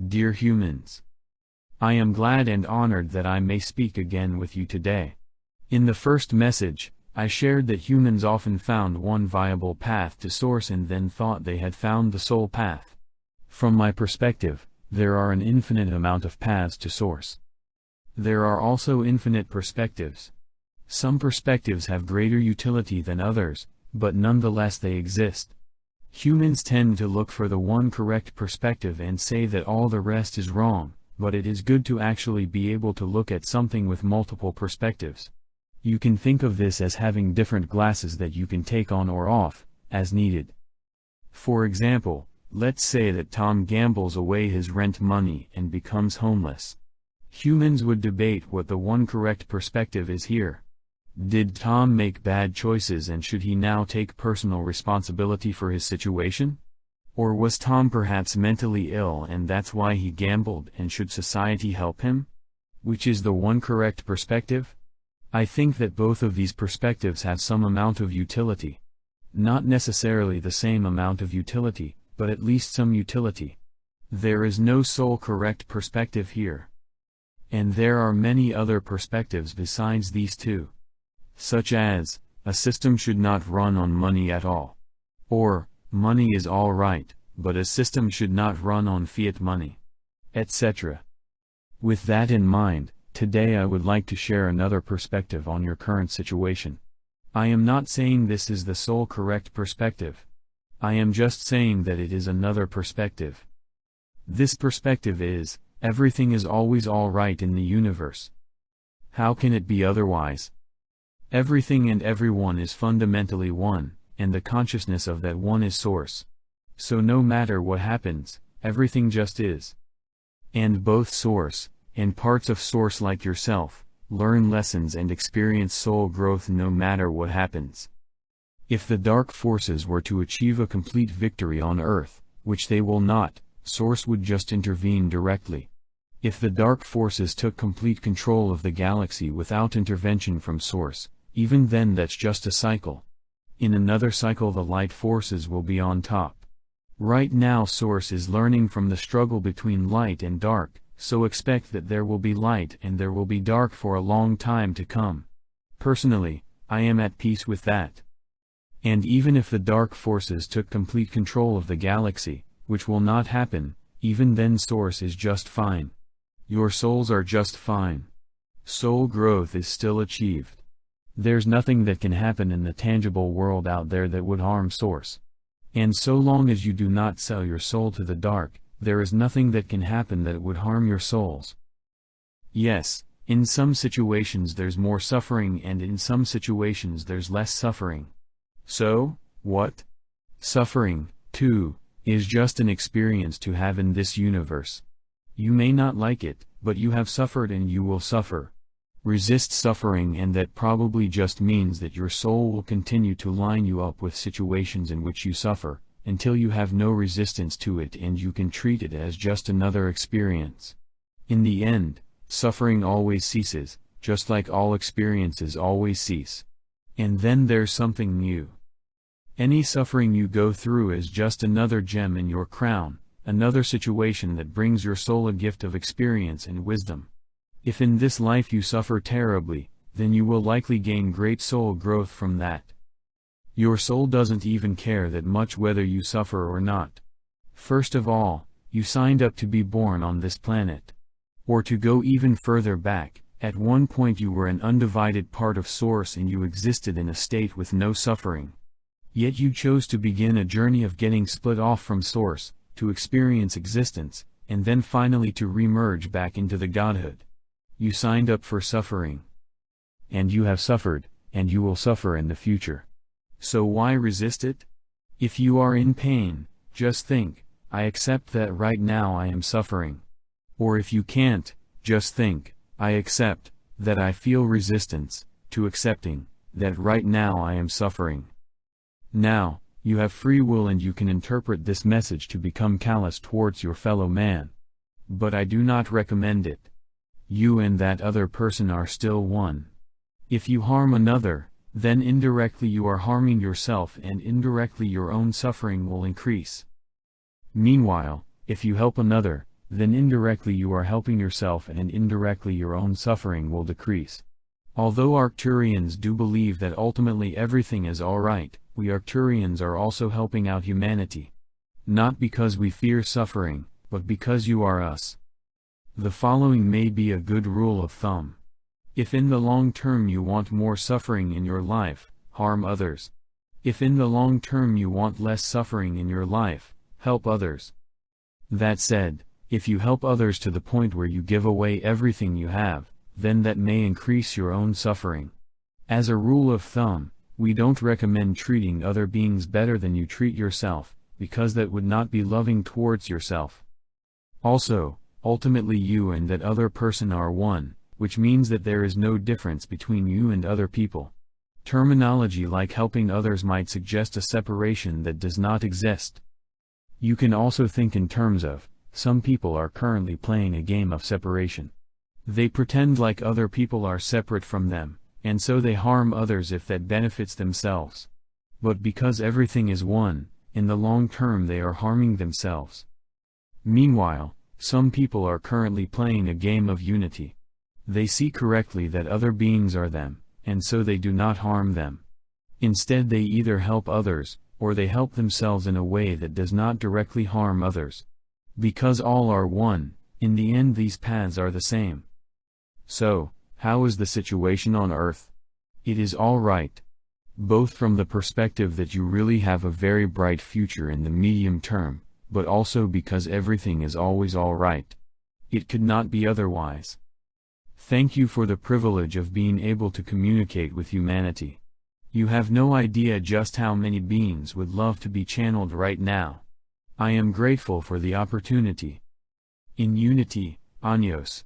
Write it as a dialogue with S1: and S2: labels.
S1: Dear humans, I am glad and honored that I may speak again with you today. In the first message, I shared that humans often found one viable path to source and then thought they had found the sole path. From my perspective, there are an infinite amount of paths to source. There are also infinite perspectives. Some perspectives have greater utility than others, but nonetheless they exist. Humans tend to look for the one correct perspective and say that all the rest is wrong, but it is good to actually be able to look at something with multiple perspectives. You can think of this as having different glasses that you can take on or off, as needed. For example, let's say that Tom gambles away his rent money and becomes homeless. Humans would debate what the one correct perspective is here. Did Tom make bad choices and should he now take personal responsibility for his situation? Or was Tom perhaps mentally ill and that's why he gambled, and should society help him? Which is the one correct perspective? I think that both of these perspectives have some amount of utility. Not necessarily the same amount of utility, but at least some utility. There is no sole correct perspective here. And there are many other perspectives besides these two. Such as, a system should not run on money at all. Or, money is all right, but a system should not run on fiat money. Etc. With that in mind, today I would like to share another perspective on your current situation. I am not saying this is the sole correct perspective. I am just saying that it is another perspective. This perspective is, everything is always all right in the universe. How can it be otherwise? Everything and everyone is fundamentally one, and the consciousness of that one is source. So no matter what happens, everything just is. And both source, and parts of source like yourself, learn lessons and experience soul growth no matter what happens. If the dark forces were to achieve a complete victory on Earth, which they will not, source would just intervene directly. If the dark forces took complete control of the galaxy without intervention from source, even then that's just a cycle. In another cycle the light forces will be on top. Right now source is learning from the struggle between light and dark, so expect that there will be light and there will be dark for a long time to come. Personally, I am at peace with that. And even if the dark forces took complete control of the galaxy, which will not happen, even then source is just fine. Your souls are just fine. Soul growth is still achieved. There's nothing that can happen in the tangible world out there that would harm source. And so long as you do not sell your soul to the dark, there is nothing that can happen that would harm your souls. Yes, in some situations there's more suffering and in some situations there's less suffering. So, what? Suffering, too, is just an experience to have in this universe. You may not like it, but you have suffered and you will suffer. Resist suffering, and that probably just means that your soul will continue to line you up with situations in which you suffer, until you have no resistance to it and you can treat it as just another experience. In the end, suffering always ceases, just like all experiences always cease. And then there's something new. Any suffering you go through is just another gem in your crown, another situation that brings your soul a gift of experience and wisdom. If in this life you suffer terribly, then you will likely gain great soul growth from that. Your soul doesn't even care that much whether you suffer or not. First of all, you signed up to be born on this planet. Or to go even further back, at one point you were an undivided part of Source and you existed in a state with no suffering. Yet you chose to begin a journey of getting split off from Source, to experience existence, and then finally to re-merge back into the Godhood. You signed up for suffering. And you have suffered, and you will suffer in the future. So why resist it? If you are in pain, just think, I accept that right now I am suffering. Or if you can't, just think, I accept that I feel resistance to accepting that right now I am suffering. Now, you have free will and you can interpret this message to become callous towards your fellow man. But I do not recommend it. You and that other person are still one. If you harm another, then indirectly you are harming yourself and indirectly your own suffering will increase. Meanwhile, if you help another, then indirectly you are helping yourself and indirectly your own suffering will decrease. Although Arcturians do believe that ultimately everything is alright, we Arcturians are also helping out humanity. Not because we fear suffering, but because you are us. The following may be a good rule of thumb. If in the long term you want more suffering in your life, harm others. If in the long term you want less suffering in your life, help others. That said, if you help others to the point where you give away everything you have, then that may increase your own suffering. As a rule of thumb, we don't recommend treating other beings better than you treat yourself, because that would not be loving towards yourself. Also, ultimately you and that other person are one, which means that there is no difference between you and other people. Terminology like helping others might suggest a separation that does not exist. You can also think in terms of, some people are currently playing a game of separation. They pretend like other people are separate from them, and so they harm others if that benefits themselves. But because everything is one, in the long term they are harming themselves. Meanwhile, some people are currently playing a game of unity. They see correctly that other beings are them, and so they do not harm them. Instead they either help others, or they help themselves in a way that does not directly harm others. Because all are one, in the end these paths are the same. So, how is the situation on Earth? It is all right. Both from the perspective that you really have a very bright future in the medium term, but also because everything is always all right. It could not be otherwise. Thank you for the privilege of being able to communicate with humanity. You have no idea just how many beings would love to be channeled right now. I am grateful for the opportunity. In unity, Años.